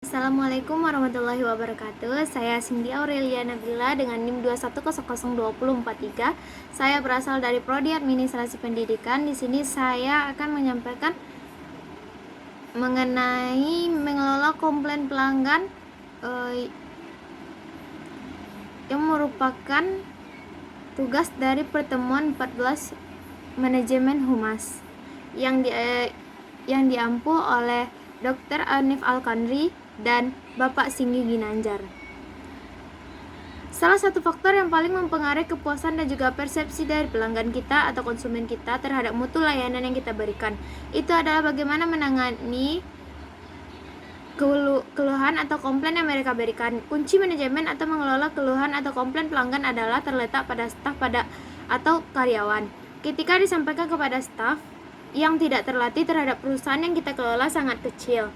Assalamualaikum warahmatullahi wabarakatuh. Saya Cindy Aurelia Nabila dengan NIM 210002043. Saya berasal dari Prodi Administrasi Pendidikan. Di sini saya akan menyampaikan mengenai mengelola komplain pelanggan yang merupakan tugas dari pertemuan 14 manajemen humas yang diampu oleh Dr. Anif Al-Kandri dan Bapak Singgi Ginanjar. Salah satu faktor yang paling mempengaruhi kepuasan dan juga persepsi dari pelanggan kita atau konsumen kita terhadap mutu layanan yang kita berikan itu adalah bagaimana menangani keluhan atau komplain yang mereka berikan. Kunci manajemen atau mengelola keluhan atau komplain pelanggan adalah terletak pada staf atau karyawan. Ketika disampaikan kepada staf yang tidak terlatih terhadap perusahaan yang kita kelola sangat kecil,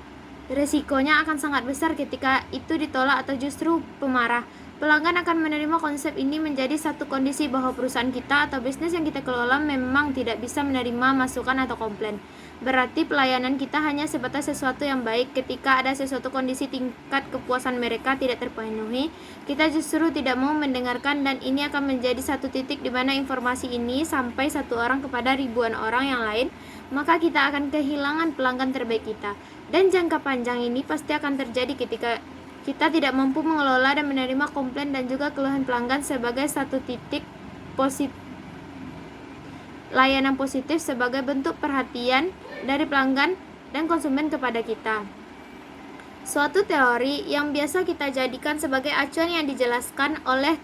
resikonya akan sangat besar ketika itu ditolak atau justru pemarah. Pelanggan akan menerima konsep ini menjadi satu kondisi bahwa perusahaan kita atau bisnis yang kita kelola memang tidak bisa menerima masukan atau komplain. Berarti pelayanan kita hanya sebatas sesuatu yang baik. Ketika ada sesuatu kondisi tingkat kepuasan mereka tidak terpenuhi, kita justru tidak mau mendengarkan, dan ini akan menjadi satu titik di mana informasi ini sampai satu orang kepada ribuan orang yang lain, maka kita akan kehilangan pelanggan terbaik kita. Dan jangka panjang ini pasti akan terjadi ketika kita tidak mampu mengelola dan menerima komplain dan juga keluhan pelanggan sebagai satu titik layanan positif sebagai bentuk perhatian dari pelanggan dan konsumen kepada kita. Suatu teori yang biasa kita jadikan sebagai acuan yang dijelaskan oleh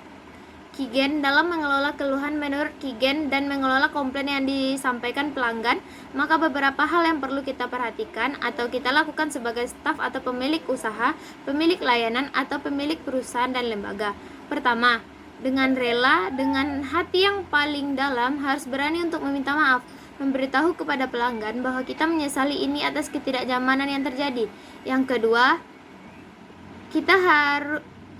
Kigen dalam mengelola keluhan menurut Kigen dan mengelola komplain yang disampaikan pelanggan, maka beberapa hal yang perlu kita perhatikan atau kita lakukan sebagai staf atau pemilik usaha, pemilik layanan, atau pemilik perusahaan dan lembaga. Pertama, dengan rela, dengan hati yang paling dalam, harus berani untuk meminta maaf, memberitahu kepada pelanggan bahwa kita menyesali ini atas ketidaknyamanan yang terjadi. Yang kedua,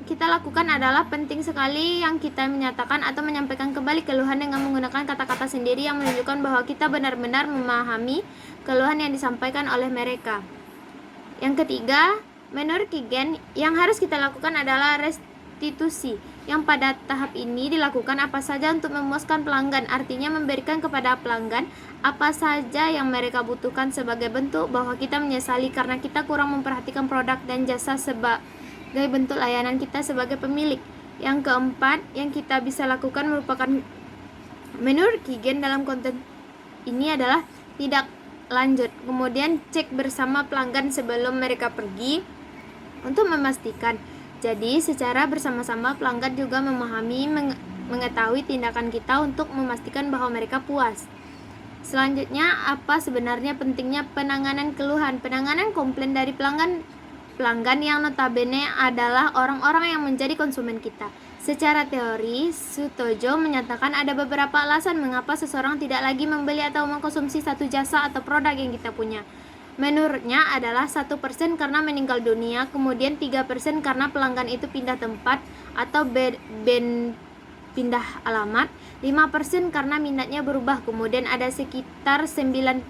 kita lakukan adalah penting sekali yang kita menyatakan atau menyampaikan kembali keluhan dengan menggunakan kata-kata sendiri yang menunjukkan bahwa kita benar-benar memahami keluhan yang disampaikan oleh mereka. Yang ketiga, menurut Kigen, yang harus kita lakukan adalah restitusi, yang pada tahap ini dilakukan apa saja untuk memuaskan pelanggan, artinya memberikan kepada pelanggan apa saja yang mereka butuhkan sebagai bentuk bahwa kita menyesali karena kita kurang memperhatikan produk dan jasa sebagai bentuk layanan kita sebagai pemilik. Yang keempat yang kita bisa lakukan merupakan menurut Kigen dalam konten ini adalah tidak lanjut, kemudian cek bersama pelanggan sebelum mereka pergi untuk memastikan. Jadi secara bersama-sama pelanggan juga memahami, mengetahui tindakan kita untuk memastikan bahwa mereka puas. Selanjutnya, apa sebenarnya pentingnya penanganan keluhan? Penanganan komplain dari pelanggan yang notabene adalah orang-orang yang menjadi konsumen kita. Secara teori, Sutojo menyatakan ada beberapa alasan mengapa seseorang tidak lagi membeli atau mengkonsumsi satu jasa atau produk yang kita punya. Menurutnya adalah 1% karena meninggal dunia, kemudian 3% karena pelanggan itu pindah tempat atau pindah alamat, 5% karena minatnya berubah, kemudian ada sekitar 9%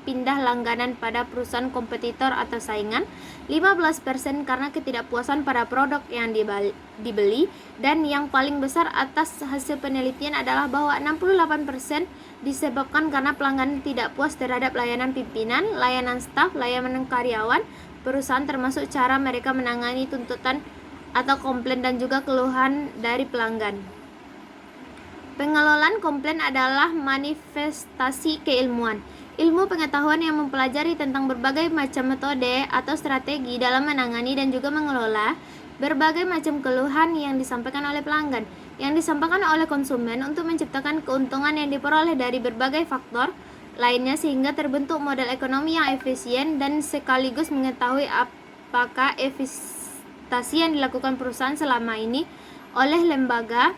pindah langganan pada perusahaan kompetitor atau saingan, 15% karena ketidakpuasan pada produk yang dibeli, dan yang paling besar atas hasil penelitian adalah bahwa 68% disebabkan karena pelanggan tidak puas terhadap layanan pimpinan, layanan staf, layanan karyawan, perusahaan, termasuk cara mereka menangani tuntutan atau komplain dan juga keluhan dari pelanggan. Pengelolaan komplain adalah manifestasi keilmuan, ilmu pengetahuan yang mempelajari tentang berbagai macam metode atau strategi dalam menangani dan juga mengelola berbagai macam keluhan yang disampaikan oleh pelanggan, yang disampaikan oleh konsumen untuk menciptakan keuntungan yang diperoleh dari berbagai faktor lainnya sehingga terbentuk model ekonomi yang efisien, dan sekaligus mengetahui apakah investasi yang dilakukan perusahaan selama ini oleh lembaga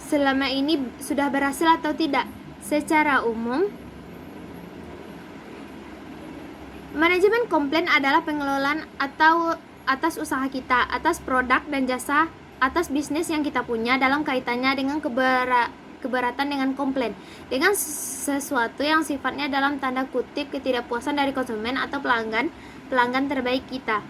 selama ini sudah berhasil atau tidak. Secara umum, manajemen komplain adalah pengelolaan atau atas usaha kita, atas produk dan jasa, atas bisnis yang kita punya dalam kaitannya dengan keberatan dengan komplain dengan sesuatu yang sifatnya dalam tanda kutip ketidakpuasan dari konsumen atau pelanggan terbaik kita.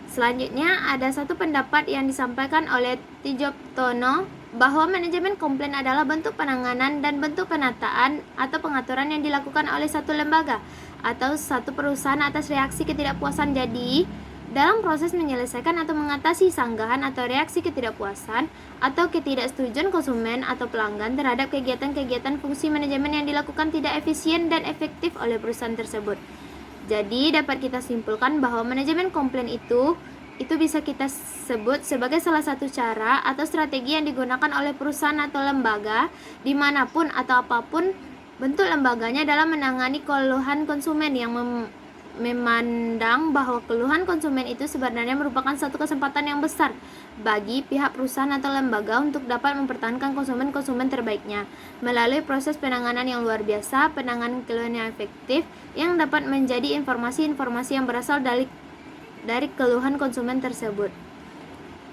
Selanjutnya ada satu pendapat yang disampaikan oleh Tijoptono bahwa manajemen komplain adalah bentuk penanganan dan bentuk penataan atau pengaturan yang dilakukan oleh satu lembaga atau satu perusahaan atas reaksi ketidakpuasan. Jadi dalam proses menyelesaikan atau mengatasi sanggahan atau reaksi ketidakpuasan atau ketidaksetujuan konsumen atau pelanggan terhadap kegiatan-kegiatan fungsi manajemen yang dilakukan tidak efisien dan efektif oleh perusahaan tersebut. Jadi dapat kita simpulkan bahwa manajemen komplain itu bisa kita sebut sebagai salah satu cara atau strategi yang digunakan oleh perusahaan atau lembaga dimanapun atau apapun bentuk lembaganya dalam menangani keluhan konsumen yang memandang bahwa keluhan konsumen itu sebenarnya merupakan satu kesempatan yang besar bagi pihak perusahaan atau lembaga untuk dapat mempertahankan konsumen terbaiknya melalui proses penanganan yang luar biasa, penanganan keluhan yang efektif yang dapat menjadi informasi-informasi yang berasal dari keluhan konsumen tersebut.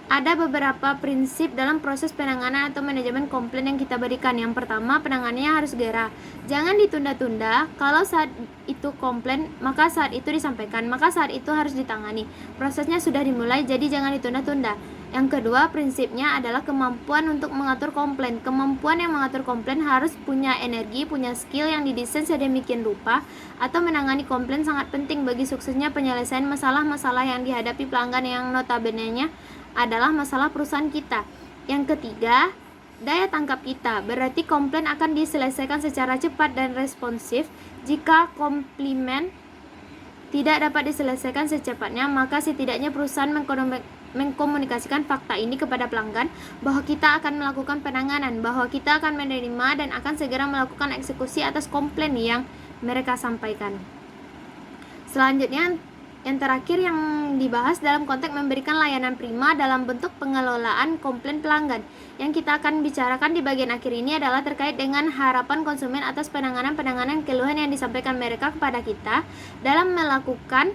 Ada beberapa prinsip dalam proses penanganan atau manajemen komplain yang kita berikan. Yang pertama, penanganannya harus segera. Jangan ditunda-tunda. Kalau saat itu komplain, maka saat itu disampaikan, maka saat itu harus ditangani. Prosesnya sudah dimulai, jadi jangan ditunda-tunda. Yang kedua, prinsipnya adalah kemampuan untuk mengatur komplain. Kemampuan yang mengatur komplain harus punya energi, punya skill yang didesain sedemikian rupa atau menangani komplain sangat penting bagi suksesnya penyelesaian masalah-masalah yang dihadapi pelanggan yang notabene-nya adalah masalah perusahaan kita. Yang ketiga, daya tangkap kita. Berarti komplain akan diselesaikan secara cepat dan responsif. Jika komplain tidak dapat diselesaikan secepatnya, maka setidaknya perusahaan mengkomunikasikan fakta ini kepada pelanggan bahwa kita akan melakukan penanganan, bahwa kita akan menerima dan akan segera melakukan eksekusi atas komplain yang mereka sampaikan. Selanjutnya, yang terakhir yang dibahas dalam konteks memberikan layanan prima dalam bentuk pengelolaan komplain pelanggan. Yang kita akan bicarakan di bagian akhir ini adalah terkait dengan harapan konsumen atas penanganan keluhan yang disampaikan mereka kepada kita dalam melakukan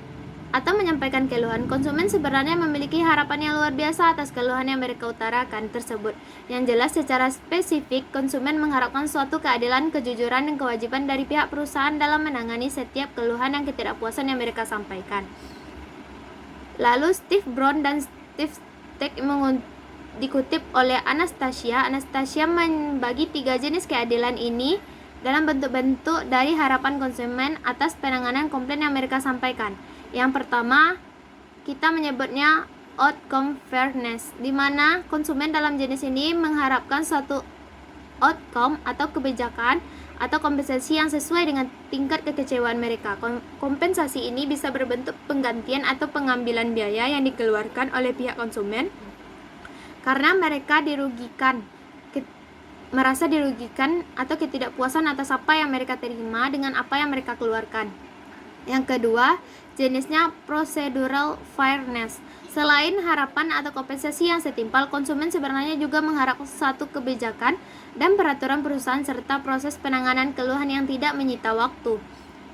atau menyampaikan keluhan. Konsumen sebenarnya memiliki harapan yang luar biasa atas keluhan yang mereka utarakan tersebut. Yang jelas secara spesifik, konsumen mengharapkan suatu keadilan, kejujuran, dan kewajiban dari pihak perusahaan dalam menangani setiap keluhan dan ketidakpuasan yang mereka sampaikan. Lalu Steve Brown dan Steve Steck dikutip oleh Anastasia membagi 3 jenis keadilan ini dalam bentuk-bentuk dari harapan konsumen atas penanganan komplain yang mereka sampaikan. Yang pertama, kita menyebutnya outcome fairness, di mana konsumen dalam jenis ini mengharapkan suatu outcome atau kebijakan atau kompensasi yang sesuai dengan tingkat kekecewaan mereka. Kompensasi ini bisa berbentuk penggantian atau pengambilan biaya yang dikeluarkan oleh pihak konsumen karena mereka merasa dirugikan atau ketidakpuasan atas apa yang mereka terima dengan apa yang mereka keluarkan. Yang kedua, jenisnya procedural fairness. Selain harapan atau kompensasi yang setimpal, konsumen sebenarnya juga mengharapkan satu kebijakan dan peraturan perusahaan serta proses penanganan keluhan yang tidak menyita waktu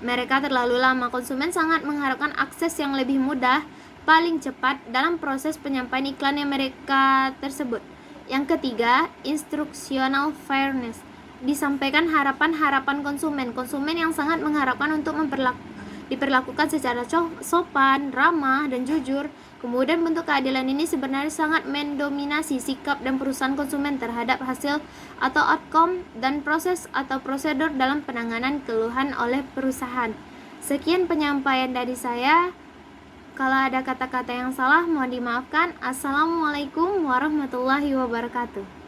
mereka terlalu lama. Konsumen sangat mengharapkan akses yang lebih mudah, paling cepat dalam proses penyampaian iklan yang mereka tersebut. Yang ketiga, instructional fairness. Disampaikan harapan-harapan konsumen yang sangat mengharapkan untuk diperlakukan secara sopan, ramah, dan jujur. Kemudian bentuk keadilan ini sebenarnya sangat mendominasi sikap dan perusahaan konsumen terhadap hasil atau outcome dan proses atau prosedur dalam penanganan keluhan oleh perusahaan. Sekian penyampaian dari saya. Kalau ada kata-kata yang salah mohon dimaafkan. Assalamualaikum warahmatullahi wabarakatuh.